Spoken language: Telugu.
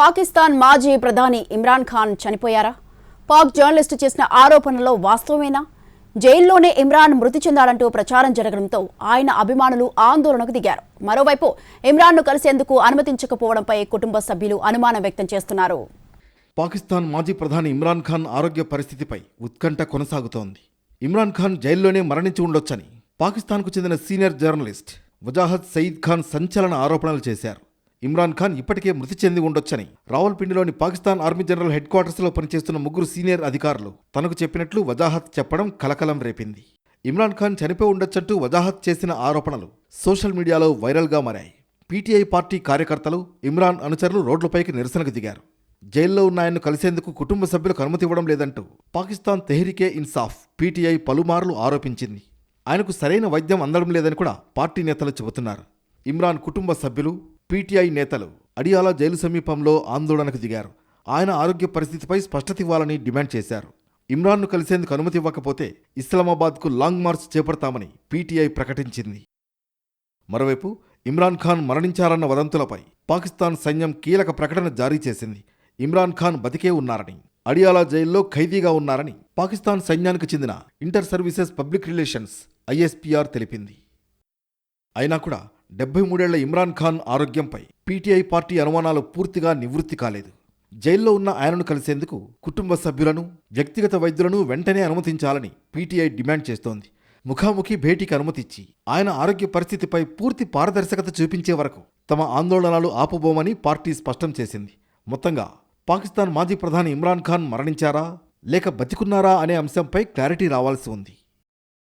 పాకిస్తాన్ మాజీ ప్రధాని ఇమ్రాన్ ఖాన్ చనిపోయారా? పాక్ జర్నలిస్టు చేసిన ఆరోపణలో వాస్తవమేనా? జైల్లోనే ఇమ్రాన్ మృతి చెందాడంటూ ప్రచారం జరగడంతో ఆయన అభిమానులు ఆందోళనకు దిగారు. మరోవైపు ఇమ్రాన్ను కలిసేందుకు అనుమతించకపోవడంపై కుటుంబ సభ్యులు అనుమానం వ్యక్తం చేస్తున్నారు. పాకిస్తాన్ మాజీ ప్రధాని ఇమ్రాన్ ఖాన్ ఆరోగ్య పరిస్థితిపై ఉత్కంఠ కొనసాగుతోంది. ఇమ్రాన్ ఖాన్ జైల్లోనే మరణించి ఉండొచ్చని పాకిస్తాన్కు చెందిన సీనియర్ జర్నలిస్ట్ వజాహత్ సయీద్ ఖాన్ సంచలన ఆరోపణలు చేశారు. ఇమ్రాన్ ఖాన్ ఇప్పటికే మృతి చెంది ఉండొచ్చని రావల్పిండిలోని పాకిస్తాన్ ఆర్మీ జనరల్ హెడ్ క్వార్టర్స్లో పనిచేస్తున్న 3 సీనియర్ అధికారులు తనకు చెప్పినట్లు వజాహత్ చెప్పడం కలకలం రేపింది. ఇమ్రాన్ ఖాన్ చనిపోయి ఉండొచ్చంటూ వజాహత్ చేసిన ఆరోపణలు సోషల్ మీడియాలో వైరల్గా మారాయి. పీటీఐ పార్టీ కార్యకర్తలు, ఇమ్రాన్ అనుచరులు రోడ్లపైకి నిరసనకు దిగారు. జైల్లో ఉన్న ఆయన్ను కలిసేందుకు కుటుంబ సభ్యులకు అనుమతి ఇవ్వడం లేదంటూ పాకిస్తాన్ తెహ్రీకే ఇన్సాఫ్ పీటీఐ పలుమార్లు ఆరోపించింది. ఆయనకు సరైన వైద్యం అందడం లేదని కూడా పార్టీ నేతలు చెబుతున్నారు. ఇమ్రాన్ కుటుంబ సభ్యులు, పీటీఐ నేతలు అడియాలా జైలు సమీపంలో ఆందోళనకు దిగారు. ఆయన ఆరోగ్య పరిస్థితిపై స్పష్టత ఇవ్వాలని డిమాండ్ చేశారు. ఇమ్రాన్ను కలిసేందుకు అనుమతి ఇవ్వకపోతే ఇస్లామాబాద్కు లాంగ్ మార్చ్ చేపడతామని పీటీఐ ప్రకటించింది. మరోవైపు ఇమ్రాన్ ఖాన్ మరణించారన్న వదంతులపై పాకిస్తాన్ సైన్యం కీలక ప్రకటన జారీ చేసింది. ఇమ్రాన్ ఖాన్ బతికే ఉన్నారని, అడియాలా జైల్లో ఖైదీగా ఉన్నారని పాకిస్తాన్ సైన్యానికి చెందిన inter services public relations ISPR తెలిపింది. అయినా కూడా 73 ఏళ్ల ఇమ్రాన్ ఖాన్ ఆరోగ్యంపై పీటీఐ పార్టీ అనుమానాలు పూర్తిగా నివృత్తి కాలేదు. జైల్లో ఉన్న ఆయనను కలిసేందుకు కుటుంబ సభ్యులను, వ్యక్తిగత వైద్యులను వెంటనే అనుమతించాలని పీటీఐ డిమాండ్ చేస్తోంది. ముఖాముఖి భేటీకి అనుమతిచ్చి ఆయన ఆరోగ్య పరిస్థితిపై పూర్తి పారదర్శకత చూపించే వరకు తమ ఆందోళనలు ఆపుబోమని పార్టీ స్పష్టం చేసింది. మొత్తంగా పాకిస్తాన్ మాజీ ప్రధాని ఇమ్రాన్ ఖాన్ మరణించారా లేక బతికున్నారా అనే అంశంపై క్లారిటీ రావాల్సి ఉంది.